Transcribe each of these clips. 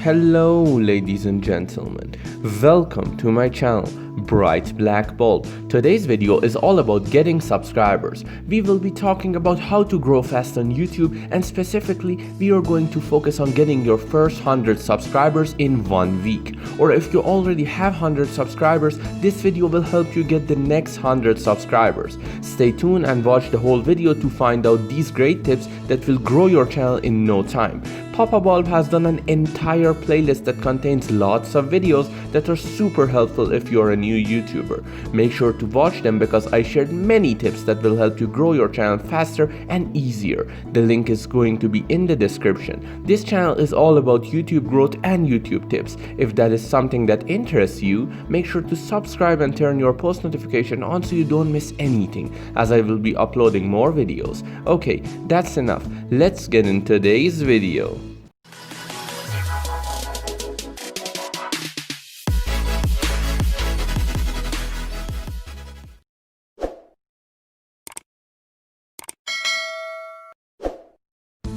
Hello ladies and gentlemen, welcome to my channel Bright Black Bulb. Today's video is all about getting subscribers. We will be talking about how to grow fast on YouTube, and specifically we are going to focus on getting your first 100 subscribers in 1 week. Or if you already have 100 subscribers, this video will help you get the next 100 subscribers. Stay tuned and watch the whole video to find out these great tips that will grow your channel in no time. Papa Bulb has done an entire playlist that contains lots of videos that are super helpful if you're a new YouTuber. Make sure to watch them because I shared many tips that will help you grow your channel faster and easier. The link is going to be in the description. This channel is all about YouTube growth and YouTube tips. If that is something that interests you, make sure to subscribe and turn your post notification on so you don't miss anything, as I will be uploading more videos. Okay, that's enough. Let's get into today's video.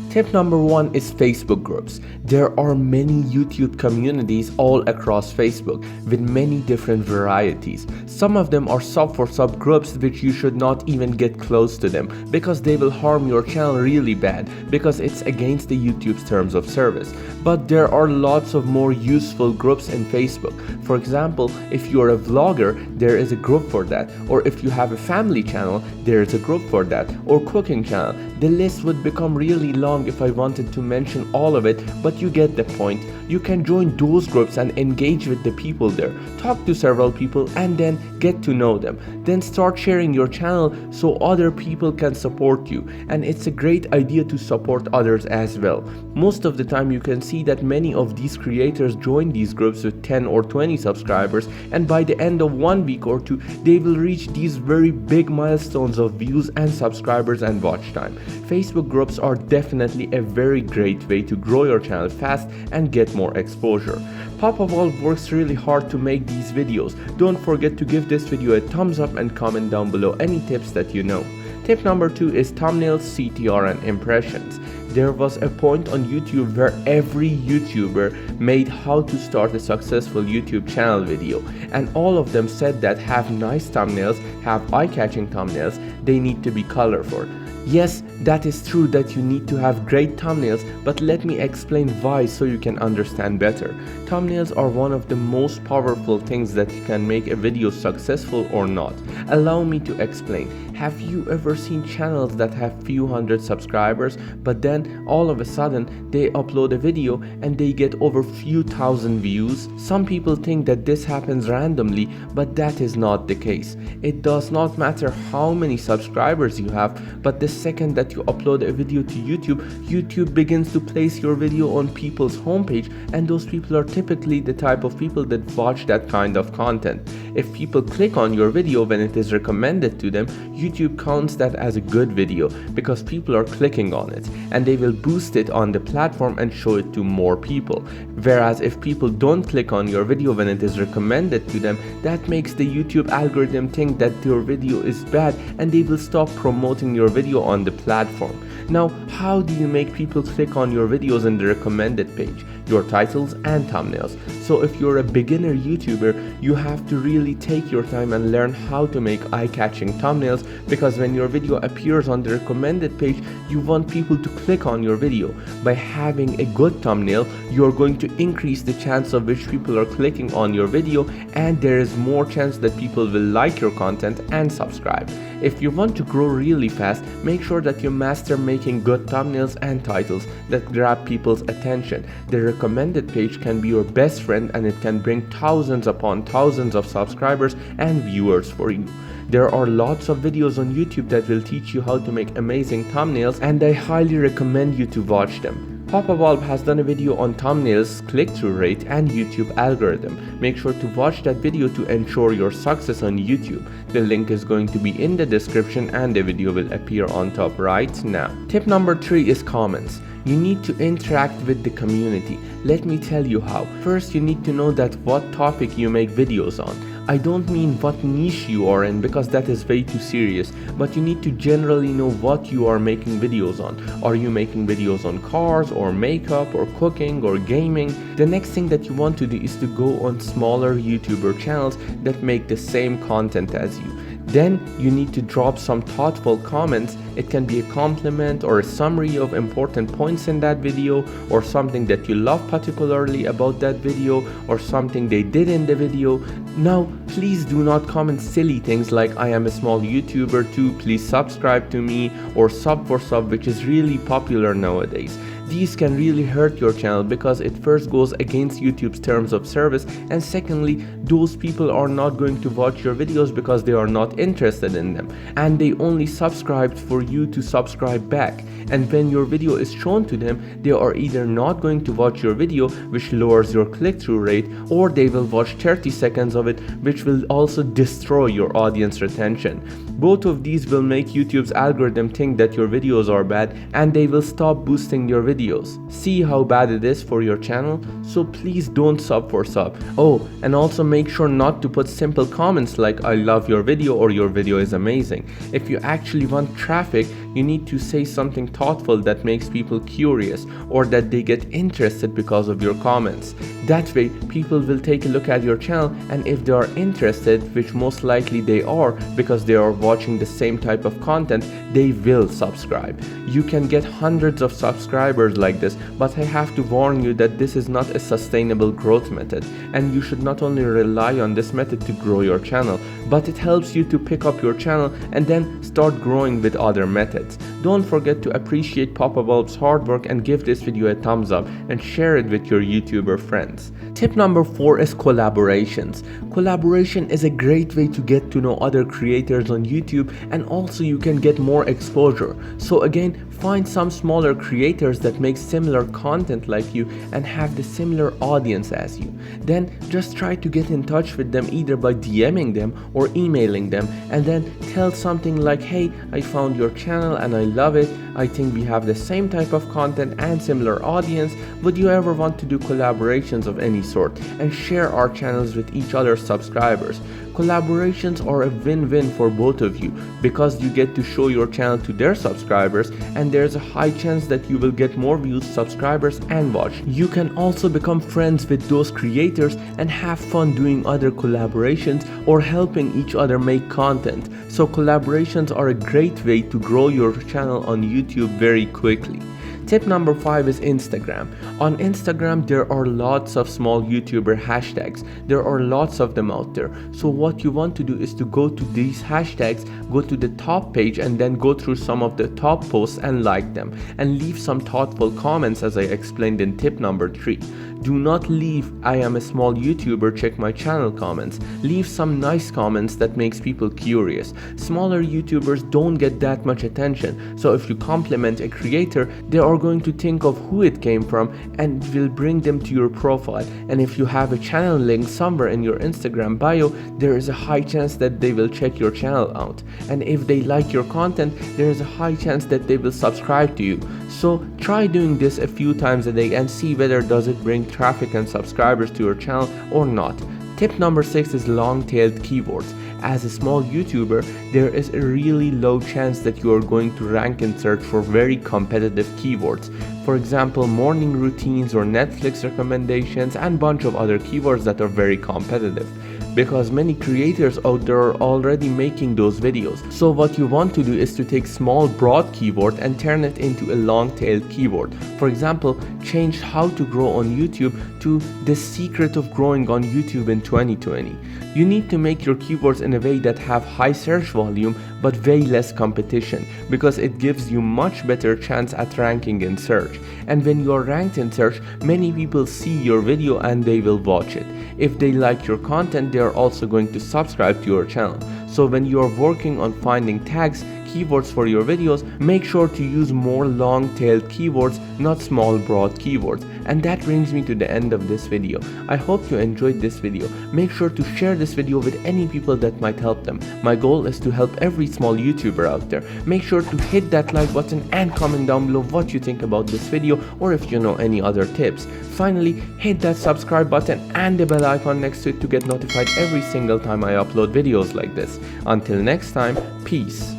Tip number 1 is Facebook groups. There are many YouTube communities all across Facebook with many different varieties. Some of them are sub for sub groups which you should not even get close to them because they will harm your channel really bad because it's against the YouTube's terms of service. But there are lots of more useful groups in Facebook. For example, if you're a vlogger, there is a group for that. Or if you have a family channel, there is a group for that. Or cooking channel. The list would become really long if I wanted to mention all of it, but you get the point. You can join those groups and engage with the people there. Talk to several people and then get to know them. Then start sharing your channel so other people can support you. And it's a great idea to support others as well. Most of the time you can see that many of these creators join these groups with 10 or 20 subscribers, and by the end of 1 week or 2 they will reach these very big milestones of views and subscribers and watch time. Facebook groups are definitely a very great way to grow your channel fast and get more exposure. Papa Bulb works really hard to make these videos. Don't forget to give this video a thumbs up and comment down below any tips that you know. Tip number 2 is thumbnails, CTR and impressions. There was a point on YouTube where every YouTuber made how to start a successful YouTube channel video, and all of them said that have nice thumbnails, have eye-catching thumbnails, they need to be colorful. Yes, that is true that you need to have great thumbnails, but let me explain why so you can understand better. Thumbnails are one of the most powerful things that can make a video successful or not. Allow me to explain. Have you ever seen channels that have few hundred subscribers, but then all of a sudden they upload a video and they get over few thousand views? Some people think that this happens randomly, but that is not the case. It does not matter how many subscribers you have, but the second that you upload a video to YouTube begins to place your video on people's homepage, and those people are typically the type of people that watch that kind of content. If people click on your video when it is recommended to them, YouTube counts that as a good video because people are clicking on it, and they will boost it on the platform and show it to more people. Whereas if people don't click on your video when it is recommended to them, that makes the YouTube algorithm think that your video is bad and they will stop promoting your video on the platform. Now, how do you make people click on your videos in the recommended page? Your titles and thumbnails. So if you're a beginner YouTuber, you have to really take your time and learn how to make eye-catching thumbnails, because when your video appears on the recommended page, you want people to click on your video. By having a good thumbnail, you're going to increase the chance of which people are clicking on your video, and there is more chance that people will like your content and subscribe. If you want to grow really fast, make sure that you master making good thumbnails and titles that grab people's attention. The recommended page can be your best friend, and it can bring thousands upon thousands of subscribers and viewers for you. There are lots of videos on YouTube that will teach you how to make amazing thumbnails, and I highly recommend you to watch them. Papa Bulb has done a video on thumbnails, click-through rate and YouTube algorithm. Make sure to watch that video to ensure your success on YouTube. The link is going to be in the description and the video will appear on top right now. Tip number 3 is comments. You need to interact with the community. Let me tell you how. First, you need to know that what topic you make videos on. I don't mean what niche you are in, because that is way too serious, but you need to generally know what you are making videos on. Are you making videos on cars or makeup or cooking or gaming? The next thing that you want to do is to go on smaller YouTuber channels that make the same content as you. Then you need to drop some thoughtful comments. It can be a compliment or a summary of important points in that video, or something that you love particularly about that video, or something they did in the video. Now, please do not comment silly things like "I am a small YouTuber too, please subscribe to me," or "sub for sub," which is really popular nowadays. These can really hurt your channel, because it first goes against YouTube's terms of service, and secondly, those people are not going to watch your videos because they are not interested in them, and they only subscribed for you to subscribe back. And when your video is shown to them, they are either not going to watch your video, which lowers your click-through rate, or they will watch 30 seconds of it, which will also destroy your audience retention. Both of these will make YouTube's algorithm think that your videos are bad, and they will stop boosting your videos. See how bad it is for your channel? So please don't sub for sub. Oh, and also make sure not to put simple comments like "I love your video" or "your video is amazing." If you actually want traffic, you need to say something thoughtful that makes people curious, or that they get interested because of your comments. That way, people will take a look at your channel, and if they are interested, which most likely they are because they are watching the same type of content, they will subscribe. You can get hundreds of subscribers like this, but I have to warn you that this is not a sustainable growth method, and you should not only rely on this method to grow your channel, but it helps you to pick up your channel and then start growing with other methods. Don't forget to appreciate Papa Bulb's hard work and give this video a thumbs up and share it with your YouTuber friends. Tip number 4 is collaborations. Collaboration is a great way to get to know other creators on YouTube, and also you can get more exposure. So again, find some smaller creators that make similar content like you and have the similar audience as you. Then just try to get in touch with them, either by DMing them or emailing them, and then tell something like, "Hey, I found your channel and I love it. I think we have the same type of content and similar audience. Would you ever want to do collaborations of any sort and share our channels with each other's subscribers?" Collaborations are a win-win for both of you, because you get to show your channel to their subscribers, and there's a high chance that you will get more views, subscribers, and watch. You can also become friends with those creators and have fun doing other collaborations or helping each other make content. So collaborations are a great way to grow your channel on YouTube very quickly. Tip number 5 is Instagram. On Instagram, there are lots of small YouTuber hashtags. There are lots of them out there. So what you want to do is to go to these hashtags, go to the top page, and then go through some of the top posts and like them, and leave some thoughtful comments, as I explained in tip number 3. Do not leave "I am a small YouTuber, check my channel" comments. Leave some nice comments that makes people curious. Smaller YouTubers don't get that much attention, so if you compliment a creator, they are going to think of who it came from and will bring them to your profile. And if you have a channel link somewhere in your Instagram bio, there is a high chance that they will check your channel out. And if they like your content, there is a high chance that they will subscribe to you. So try doing this a few times a day and see whether does it bring traffic and subscribers to your channel or not. Tip number 6 is long-tailed keywords. As a small YouTuber, there is a really low chance that you are going to rank in search for very competitive keywords. For example, morning routines or Netflix recommendations, and bunch of other keywords that are very competitive, because many creators out there are already making those videos. So what you want to do is to take small broad keyword and turn it into a long-tailed keyword. For example, change "how to grow on YouTube" to "the secret of growing on YouTube in 2020. You need to make your keywords in a way that have high search volume but way less competition, because it gives you much better chance at ranking in search. And when you are ranked in search, many people see your video and they will watch it. If they like your content, they are also going to subscribe to your channel. So when you are working on finding tags, keywords for your videos, make sure to use more long-tailed keywords, not small broad keywords. And that brings me to the end of this video. I hope you enjoyed this video. Make sure to share this video with any people that might help them. My goal is to help every small YouTuber out there. Make sure to hit that like button and comment down below what you think about this video, or if you know any other tips. Finally, hit that subscribe button and the bell icon next to it to get notified every single time I upload videos like this. Until next time, peace.